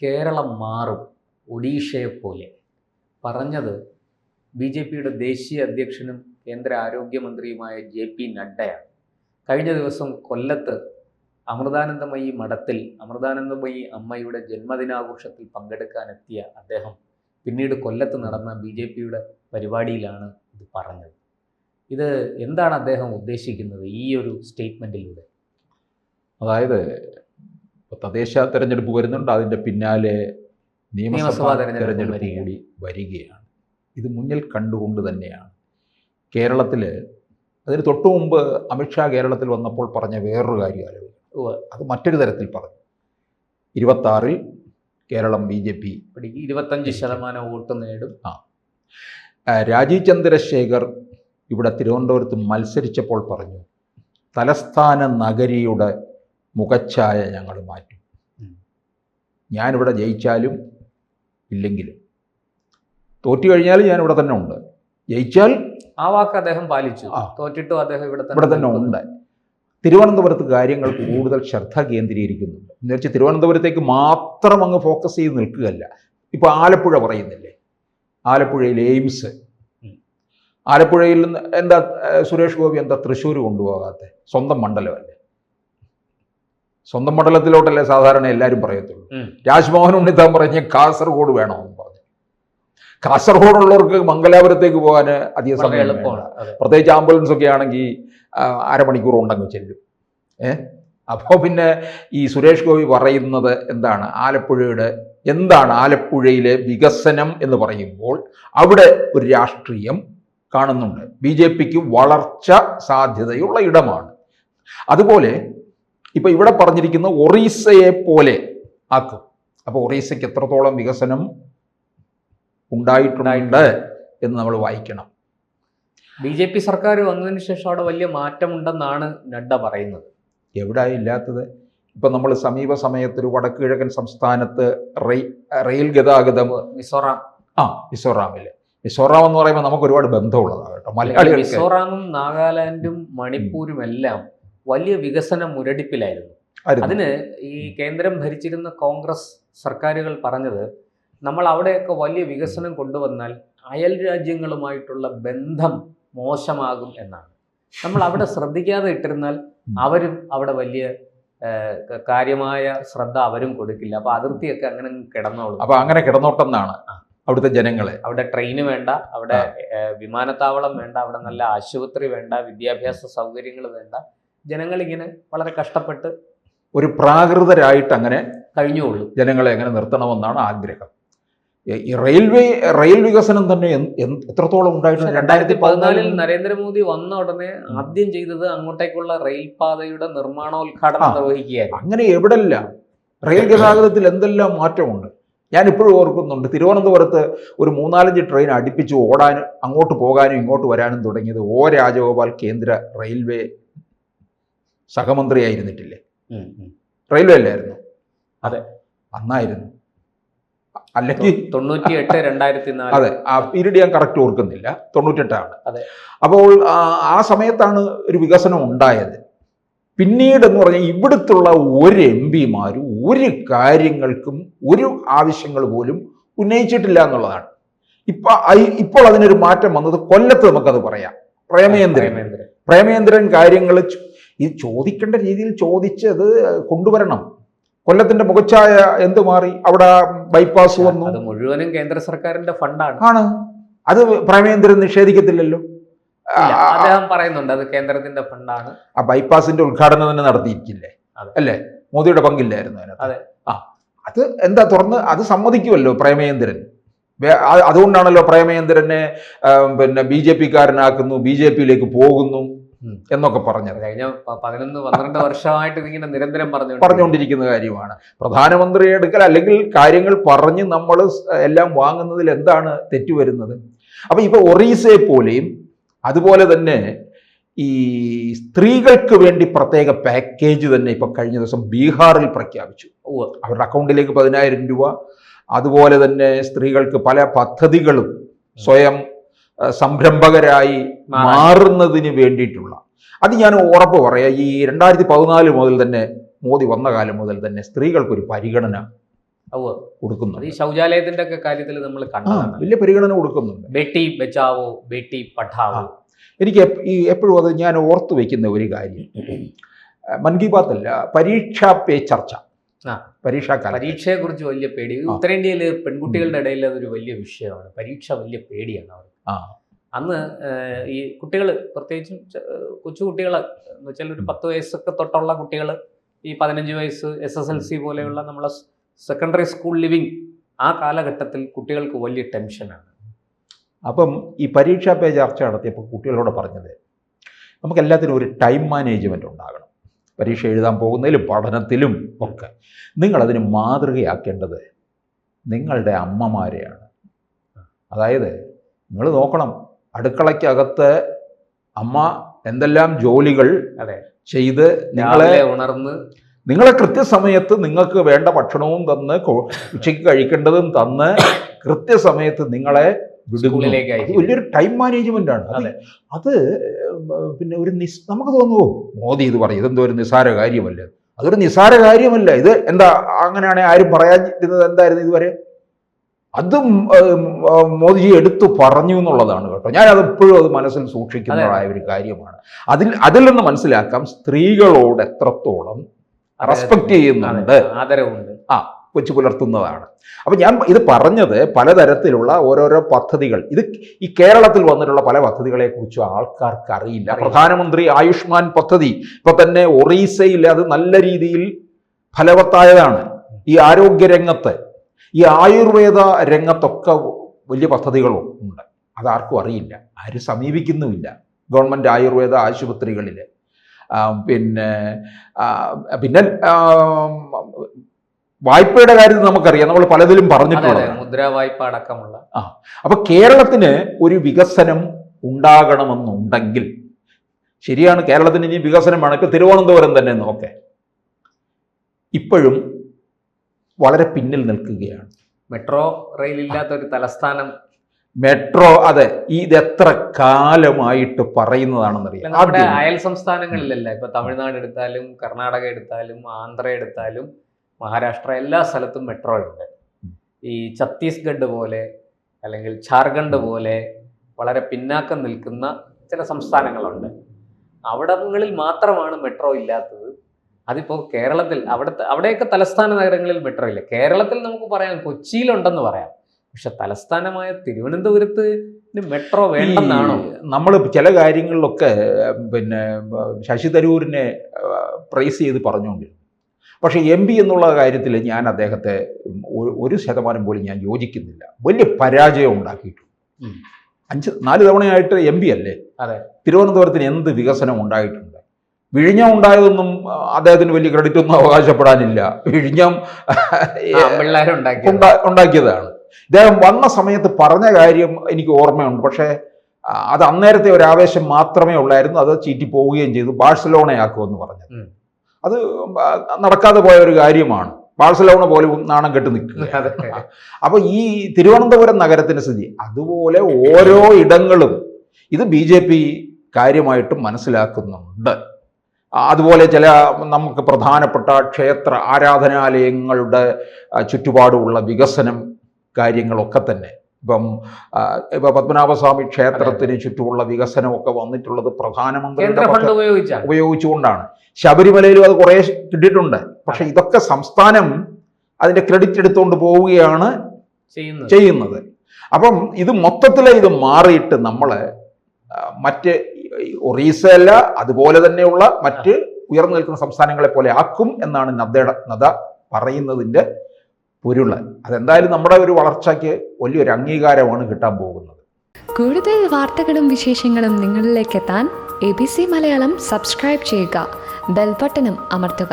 കേരളം മാറും ഒഡീഷയെപ്പോലെ പറഞ്ഞത് BJPയുടെ ദേശീയ അധ്യക്ഷനും കേന്ദ്ര ആരോഗ്യമന്ത്രിയുമായ JP നഡ്ഡയാണ്. കഴിഞ്ഞ ദിവസം കൊല്ലത്ത് അമൃതാനന്ദമയി മഠത്തിൽ അമൃതാനന്ദമയി അമ്മയുടെ ജന്മദിനാഘോഷത്തിൽ പങ്കെടുക്കാനെത്തിയ അദ്ദേഹം പിന്നീട് കൊല്ലത്ത് നടന്ന BJPയുടെ പരിപാടിയിലാണ് ഇത് പറഞ്ഞത്. ഇത് എന്താണ് അദ്ദേഹം ഉദ്ദേശിക്കുന്നത് ഈ ഒരു സ്റ്റേറ്റ്മെൻറ്റിലൂടെ? അതായത് തദ്ദേശ തെരഞ്ഞെടുപ്പ് വരുന്നുണ്ട്, അതിൻ്റെ പിന്നാലെ നിയമസഭാ തെരഞ്ഞെടുപ്പ് കൂടി വരികയാണ്. ഇത് മുന്നിൽ കണ്ടുകൊണ്ട് തന്നെയാണ് കേരളത്തിൽ, അതിന് തൊട്ടു മുമ്പ് അമിത്ഷാ കേരളത്തിൽ വന്നപ്പോൾ പറഞ്ഞ വേറൊരു കാര്യം ആലോചിക്കും. അത് മറ്റൊരു തരത്തിൽ പറഞ്ഞു. 26-ൽ കേരളം BJP 25% വോട്ട് നേടും. രാജീവ് ചന്ദ്രശേഖർ ഇവിടെ തിരുവനന്തപുരത്ത് മത്സരിച്ചപ്പോൾ പറഞ്ഞു, തലസ്ഥാന നഗരിയുടെ മുഖച്ഛായ ഞങ്ങൾ മാറ്റും. ഞാനിവിടെ ജയിച്ചാലും ഇല്ലെങ്കിലും, തോറ്റു കഴിഞ്ഞാലും ഞാനിവിടെ തന്നെ ഉണ്ട്, ജയിച്ചാൽ ആ വാക്ക് അദ്ദേഹം പാലിച്ചു. തോറ്റിട്ടും അദ്ദേഹം ഇവിടെ തന്നെ ഉണ്ട്. തിരുവനന്തപുരത്ത് കാര്യങ്ങൾ കൂടുതൽ ശ്രദ്ധ കേന്ദ്രീകരിക്കുന്നുണ്ട്. എന്ന് വെച്ചാൽ തിരുവനന്തപുരത്തേക്ക് മാത്രം അങ്ങ് ഫോക്കസ് ചെയ്ത് നിൽക്കുകയല്ല. ഇപ്പോൾ ആലപ്പുഴ പറയുന്നില്ലേ, ആലപ്പുഴയിൽ എയിംസ്, ആലപ്പുഴയിൽ എന്താ സുരേഷ് ഗോപി എന്താ തൃശ്ശൂർ കൊണ്ടുപോകാതെ? സ്വന്തം മണ്ഡലമല്ലേ, സ്വന്തം മണ്ഡലത്തിലോട്ടല്ലേ സാധാരണ എല്ലാവരും പറയത്തുള്ളൂ. രാജ്മോഹൻ ഉണ്ണിത്താൻ പറഞ്ഞ് കാസർഗോഡ് വേണമെന്ന് പറഞ്ഞു. കാസർഗോഡുള്ളവർക്ക് മംഗലാപുരത്തേക്ക് പോകാൻ അധികം സമയം എളുപ്പമാണ്. പ്രത്യേകിച്ച് ആംബുലൻസ് ഒക്കെ ആണെങ്കിൽ അരമണിക്കൂർ ഉണ്ടെങ്കിൽ ചെല്ലും. അപ്പോൾ പിന്നെ ഈ സുരേഷ് ഗോപി പറയുന്നത് എന്താണ്, എന്താണ് ആലപ്പുഴയിലെ വികസനം എന്ന് പറയുമ്പോൾ അവിടെ ഒരു രാഷ്ട്രീയം കാണുന്നുണ്ട്. BJPക്ക് വളർച്ച സാധ്യതയുള്ള ഇടമാണ്. അതുപോലെ ഇപ്പം ഇവിടെ പറഞ്ഞിരിക്കുന്ന ഒറീസയെ പോലെ ആക്കും. അപ്പോൾ ഒറീസയ്ക്ക് എത്രത്തോളം വികസനം ഉണ്ടായിട്ടുണ്ട് എന്ന് നമ്മൾ വായിക്കണം. BJP സർക്കാർ വന്നതിന് ശേഷം അവിടെ വലിയ മാറ്റമുണ്ടെന്നാണ് നഡ്ഡ പറയുന്നത്. എവിടെ ഇല്ലാത്തത്? ഇപ്പം നമ്മൾ സമീപ സമയത്തൊരു വടക്ക് കിഴക്കൻ സംസ്ഥാനത്ത് റെയിൽ ഗതാഗതം മിസോറാമിൽ, മിസോറാം എന്ന് പറയുമ്പോൾ നമുക്ക് ഒരുപാട് ബന്ധമുള്ളതാണ് കേട്ടോ മലയാളികൾ. മിസോറാമും നാഗാലാൻഡും മണിപ്പൂരും എല്ലാം വലിയ വികസന മുരടിപ്പിലായിരുന്നു. അതിന് ഈ കേന്ദ്രം ഭരിച്ചിരുന്ന കോൺഗ്രസ് സർക്കാരുകൾ പറഞ്ഞത്, നമ്മൾ അവിടെയൊക്കെ വലിയ വികസനം കൊണ്ടുവന്നാൽ അയൽ രാജ്യങ്ങളുമായിട്ടുള്ള ബന്ധം മോശമാകും എന്നാണ്. നമ്മൾ അവിടെ ശ്രദ്ധിക്കാതെ ഇട്ടിരുന്നാൽ അവരും അവിടെ വലിയ കാര്യമായ ശ്രദ്ധ അവരും കൊടുക്കില്ല. അപ്പൊ അതിർത്തിയൊക്കെ അങ്ങനെ കിടന്നോളും. അപ്പൊ അങ്ങനെ കിടന്നോട്ടെന്നാണ് അവിടുത്തെ ജനങ്ങളെ. അവിടെ ട്രെയിന് വേണ്ട, അവിടെ വിമാനത്താവളം വേണ്ട, അവിടെ നല്ല ആശുപത്രി വേണ്ട, വിദ്യാഭ്യാസ സൗകര്യങ്ങൾ വേണ്ട. ജനങ്ങളിങ്ങനെ വളരെ കഷ്ടപ്പെട്ട് ഒരു പ്രാകൃതരായിട്ട് അങ്ങനെ കഴിഞ്ഞുള്ളൂ. ജനങ്ങളെ എങ്ങനെ നിർത്തണമെന്നാണ് ആഗ്രഹം. ഈ റെയിൽ വികസനം തന്നെ എത്രത്തോളം ഉണ്ടായിട്ടുണ്ട്. 2014 നരേന്ദ്രമോദി വന്ന ഉടനെ ആദ്യം ചെയ്തത് അങ്ങോട്ടേക്കുള്ള റെയിൽ പാതയുടെ നിർമ്മാണോദ്ഘാടനം നിർവഹിക്കുകയായിരുന്നു. അങ്ങനെ എവിടെല്ലാം റെയിൽ ഗതാഗതത്തിൽ എന്തെല്ലാം മാറ്റമുണ്ട്. ഞാൻ ഇപ്പോഴും ഓർക്കുന്നുണ്ട്, തിരുവനന്തപുരത്ത് ഒരു 3-4 ട്രെയിൻ അടുപ്പിച്ച് ഓടാനും അങ്ങോട്ട് പോകാനും ഇങ്ങോട്ട് വരാനും തുടങ്ങിയത് രാജഗോപാൽ കേന്ദ്ര റെയിൽവേ സഹമന്ത്രിയായിരുന്നിട്ടില്ലേ? റെയിൽവേ അല്ലായിരുന്നു? അതെ, അന്നായിരുന്നു. അല്ലെങ്കിൽ 98-2004. അതെ, ആ പീരീഡ് ഞാൻ കറക്റ്റ് ഓർക്കുന്നില്ല, 98ആണ്. അതെ. അപ്പോൾ ആ സമയത്താണ് ഒരു വികസനം ഉണ്ടായത്. പിന്നീടെന്ന് പറഞ്ഞാൽ ഇവിടുത്തുള്ള ഒരു MP-മാരും ഒരു കാര്യങ്ങൾക്കും ഒരു ആവശ്യങ്ങൾ പോലും ഉന്നയിച്ചിട്ടില്ല എന്നുള്ളതാണ്. ഇപ്പോൾ അതിനൊരു മാറ്റം വന്നത് കൊല്ലത്ത് നമുക്കത് പറയാം. പ്രേമേന്ദ്രൻ കാര്യങ്ങൾ ഇത് ചോദിക്കേണ്ട രീതിയിൽ ചോദിച്ചത് കൊണ്ടുവരണം. കൊല്ലത്തിന്റെ മുഖച്ഛായ എന്ത് മാറി? അവിടെ ബൈപ്പാസ് വന്നു. അത് മുഴുവനും കേന്ദ്ര സർക്കാരിന്റെ ഫണ്ടാണ്. അത് പ്രേമേന്ദ്രൻ നിഷേധിക്കത്തില്ലല്ലോ. അദ്ദേഹം പറയുന്നുണ്ട് അത് കേന്ദ്രത്തിന്റെ ഫണ്ടാണ്. ആ ബൈപ്പാസിന്റെ ഉദ്ഘാടനം തന്നെ നടത്തിയിരിക്കില്ലേ? അല്ലേ? മോദിയുടെ പങ്കില്ലായിരുന്നു അതിനകത്ത്. അത് എന്താ തുറന്ന് അത് സമ്മതിക്കുമല്ലോ പ്രേമേന്ദ്രൻ. അതുകൊണ്ടാണല്ലോ പ്രേമേന്ദ്രനെ പിന്നെ BJP-കാരനാക്കുന്നു, BJP-യിലേക്ക് പോകുന്നു എന്നൊക്കെ പറഞ്ഞത്. കഴിഞ്ഞ 11-12 വർഷമായിട്ട് ഇങ്ങനെ നിരന്തരം പറഞ്ഞുകൊണ്ടിരിക്കുന്ന കാര്യമാണ്. പ്രധാനമന്ത്രി എടുക്കൽ അല്ലെങ്കിൽ കാര്യങ്ങൾ പറഞ്ഞ് നമ്മൾ എല്ലാം വാങ്ങുന്നതിൽ എന്താണ് തെറ്റുവരുന്നത്? അപ്പം ഇപ്പോൾ ഒറീസയെ പോലെയും അതുപോലെ തന്നെ ഈ സ്ത്രീകൾക്ക് വേണ്ടി പ്രത്യേക പാക്കേജ് തന്നെ ഇപ്പം കഴിഞ്ഞ ദിവസം ബീഹാറിൽ പ്രഖ്യാപിച്ചു. അവരുടെ അക്കൗണ്ടിലേക്ക് 10,000 രൂപ. അതുപോലെ തന്നെ സ്ത്രീകൾക്ക് പല പദ്ധതികളും സ്വയം സംരംഭകരായി മാറുന്നതിന് വേണ്ടിയിട്ടുള്ള, അത് ഞാൻ ഉറപ്പ് പറയാം, ഈ 2014 മുതൽ തന്നെ മോദി വന്ന കാലം മുതൽ തന്നെ സ്ത്രീകൾക്കൊരു പരിഗണന കൊടുക്കുന്നുണ്ട്. ഈ ശൗചാലയത്തിന്റെ ഒക്കെ കാര്യത്തിൽ നമ്മൾ കണ്ടതാണ്, വലിയ പരിഗണന കൊടുക്കുന്നുണ്ട്. ബേട്ടി ബച്ചാവോ ബേട്ടി പഠാവോ. എനിക്ക് എപ്പോഴും അത് ഞാൻ ഓർത്തു വെക്കുന്ന ഒരു കാര്യം, മൻ കി ബാത്ത് അല്ല, പരീക്ഷാ പേ ചർച്ച, പരീക്ഷയെ കുറിച്ച് വലിയ പേടി. ഉത്തരേന്ത്യയിൽ പെൺകുട്ടികളുടെ ഇടയിൽ അതൊരു വലിയ വിഷയമാണ്. പരീക്ഷ വലിയ പേടിയാണ് അവർ. അന്ന് ഈ കുട്ടികൾ, പ്രത്യേകിച്ചും കൊച്ചുകുട്ടികൾ എന്ന് വെച്ചാൽ ഒരു 10 വയസ്സൊക്കെ തൊട്ടുള്ള കുട്ടികൾ, ഈ 15 വയസ്സ് SSLC പോലെയുള്ള നമ്മളെ സെക്കൻഡറി സ്കൂൾ ലിവിങ്, ആ കാലഘട്ടത്തിൽ കുട്ടികൾക്ക് വലിയ ടെൻഷനാണ്. അപ്പം ഈ പരീക്ഷാ പേ ചർച്ച നടത്തിയപ്പോൾ കുട്ടികളോട് പറഞ്ഞത്, നമുക്കെല്ലാത്തിനും ഒരു ടൈം മാനേജ്മെൻറ്റ് ഉണ്ടാകണം. പരീക്ഷ എഴുതാൻ പോകുന്നതിലും പഠനത്തിലും ഒക്കെ നിങ്ങളതിന് മാതൃകയാക്കേണ്ടത് നിങ്ങളുടെ അമ്മമാരെയാണ്. അതായത് നിങ്ങൾ നോക്കണം, അടുക്കളയ്ക്കകത്ത് അമ്മ എന്തെല്ലാം ജോലികൾ ചെയ്ത് നിങ്ങളെ കൃത്യസമയത്ത് നിങ്ങൾക്ക് വേണ്ട ഭക്ഷണവും തന്ന്, ഉച്ചയ്ക്ക് കഴിക്കേണ്ടതും തന്ന്, കൃത്യസമയത്ത് നിങ്ങളെ വിടുന്നു. വലിയൊരു ടൈം മാനേജ്മെന്റ് ആണ് അത്. പിന്നെ നമുക്ക് തോന്നുമോ മോദി ഇത് പറയും, ഇതെന്തോ ഒരു നിസ്സാര കാര്യമല്ല. അതൊരു നിസ്സാര കാര്യമല്ല. ഇത് എന്താ അങ്ങനെയാണെങ്കിൽ ആരും പറയാതിരുന്നത് എന്തായിരുന്നു ഇതുവരെ? അതും മോദിജി എടുത്തു പറഞ്ഞു എന്നുള്ളതാണ് കേട്ടോ. ഞാനത് എപ്പോഴും അത് മനസ്സിൽ സൂക്ഷിക്കുന്നതായ ഒരു കാര്യമാണ്. അതിൽ നിന്ന് മനസ്സിലാക്കാം സ്ത്രീകളോട് എത്രത്തോളം റെസ്പെക്ട് ചെയ്യുന്നുണ്ട്, ആദരവുണ്ട്, വെച്ച് പുലർത്തുന്നതാണ്. അപ്പം ഞാൻ ഇത് പറഞ്ഞത് പലതരത്തിലുള്ള ഓരോരോ പദ്ധതികൾ, ഇത് ഈ കേരളത്തിൽ വന്നിട്ടുള്ള പല പദ്ധതികളെക്കുറിച്ചും ആൾക്കാർക്ക് അറിയില്ല. പ്രധാനമന്ത്രി ആയുഷ്മാൻ പദ്ധതി ഇപ്പൊ തന്നെ ഒറീസയിൽ അത് നല്ല രീതിയിൽ ഫലവത്തായതാണ്. ഈ ആരോഗ്യരംഗത്ത്, ഈ ആയുർവേദ രംഗത്തൊക്കെ വലിയ പദ്ധതികളും ഉണ്ട്. അതാർക്കും അറിയില്ല, ആരും സമീപിക്കുന്നുമില്ല ഗവൺമെൻറ് ആയുർവേദ ആശുപത്രികളിൽ. പിന്നെ വായ്പയുടെ കാര്യത്തിൽ നമുക്കറിയാം, നമ്മൾ പലതിലും പറഞ്ഞിട്ടുണ്ട്, മുദ്രാ വായ്പ അടക്കമുള്ള. അപ്പൊ കേരളത്തിന് ഒരു വികസനം ഉണ്ടാകണമെന്നുണ്ടെങ്കിൽ, ശരിയാണ്, കേരളത്തിന് ഇനി വികസനം വേണം. ഇപ്പൊ തിരുവനന്തപുരം തന്നെ നോക്കെ ഇപ്പോഴും വളരെ പിന്നിൽ നിൽക്കുകയാണ്. മെട്രോ റെയിൽ ഇല്ലാത്ത ഒരു തലസ്ഥാനം. മെട്രോ, അതെ, ഇതെത്ര കാലമായിട്ട് പറയുന്നതാണെന്നറിയാം. നമ്മുടെ അയൽ സംസ്ഥാനങ്ങളിലല്ല, ഇപ്പൊ തമിഴ്നാട് എടുത്താലും കർണാടക എടുത്താലും ആന്ധ്ര എടുത്താലും മഹാരാഷ്ട്ര, എല്ലാ സ്ഥലത്തും മെട്രോ ഉണ്ട്. ഈ ഛത്തീസ്ഗഡ് പോലെ അല്ലെങ്കിൽ ഝാർഖണ്ഡ് പോലെ വളരെ പിന്നാക്കം നിൽക്കുന്ന ചില സംസ്ഥാനങ്ങളുണ്ട്. അവിടങ്ങളിൽ മാത്രമാണ് മെട്രോ ഇല്ലാത്തത്. അതിപ്പോൾ കേരളത്തിൽ അവിടെയൊക്കെ തലസ്ഥാന നഗരങ്ങളിൽ മെട്രോ ഇല്ല. കേരളത്തിൽ നമുക്ക് പറയാം കൊച്ചിയിലുണ്ടെന്ന് പറയാം, പക്ഷെ തലസ്ഥാനമായ തിരുവനന്തപുരത്ത് മെട്രോ വേണ്ടെന്നാണോ? നമ്മൾ ചില കാര്യങ്ങളിലൊക്കെ പിന്നെ ശശി തരൂരിനെ പ്രൈസ് ചെയ്ത് പറഞ്ഞുകൊണ്ടിരുന്നു. പക്ഷേ MP എന്നുള്ള കാര്യത്തിൽ ഞാൻ അദ്ദേഹത്തെ 1% പോലും ഞാൻ യോജിക്കുന്നില്ല. വലിയ പരാജയം ഉണ്ടാക്കിയിട്ടുണ്ട്. 4 തവണയായിട്ട് MP അല്ലേ? തിരുവനന്തപുരത്തിന് എന്ത് വികസനം ഉണ്ടായിട്ടുണ്ട്? വിഴിഞ്ഞം ഉണ്ടായതൊന്നും അദ്ദേഹത്തിന് വലിയ ക്രെഡിറ്റ് ഒന്നും അവകാശപ്പെടാനില്ല. വിഴിഞ്ഞം ഉണ്ടാക്കിയതാണ്. ഇദ്ദേഹം വന്ന സമയത്ത് പറഞ്ഞ കാര്യം എനിക്ക് ഓർമ്മയുണ്ട്. പക്ഷേ അത് അന്നേരത്തെ ഒരു ആവേശം മാത്രമേ ഉള്ളായിരുന്നു. അത് ചീറ്റി പോവുകയും ചെയ്തു. ബാഴ്സലോണയാക്കുമെന്ന് പറഞ്ഞത് അത് നടക്കാതെ പോയ ഒരു കാര്യമാണ്. ബാഴ്സലോണ പോലും നാണം കെട്ട് നിൽക്കുക. അപ്പൊ ഈ തിരുവനന്തപുരം നഗരത്തിന്റെ സ്ഥിതി അതുപോലെ ഓരോ ഇടങ്ങളും ഇത് BJP കാര്യമായിട്ട് മനസ്സിലാക്കുന്നുണ്ട്. അതുപോലെ ചില നമുക്ക് പ്രധാനപ്പെട്ട ക്ഷേത്ര ആരാധനാലയങ്ങളുടെ ചുറ്റുപാടുമുള്ള വികസനം കാര്യങ്ങളൊക്കെ തന്നെ ഇപ്പൊ പത്മനാഭസ്വാമി ക്ഷേത്രത്തിന് ചുറ്റുമുള്ള വികസനമൊക്കെ വന്നിട്ടുള്ളത് പ്രധാനമന്ത്രിയുടെ ഉപയോഗിച്ചുകൊണ്ടാണ്. ശബരിമലയിലും അത് കുറേ കിട്ടിയിട്ടുണ്ട്. പക്ഷെ ഇതൊക്കെ സംസ്ഥാനം അതിന്റെ ക്രെഡിറ്റ് എടുത്തുകൊണ്ട് പോവുകയാണ് ചെയ്യുന്നത്. അപ്പം ഇത് മൊത്തത്തിൽ ഇത് മാറിയിട്ട് നമ്മള് മറ്റ് ഒറീസയല്ല അതുപോലെ തന്നെയുള്ള മറ്റ് ഉയർന്നു നിൽക്കുന്ന സംസ്ഥാനങ്ങളെ പോലെ ആക്കും എന്നാണ് നദ്ദ പറയുന്നതിൻ്റെ പൊരുള്. അതെന്തായാലും നമ്മുടെ ഒരു വളർച്ചയ്ക്ക് വലിയൊരു അംഗീകാരമാണ് കിട്ടാൻ പോകുന്നത്. കൂടുതൽ വാർത്തകളും വിശേഷങ്ങളും നിങ്ങളിലേക്ക് എത്താൻ ABC മലയാളം സബ്സ്ക്രൈബ് ചെയ്യുക, ബെൽ ബട്ടണും അമർത്തുക.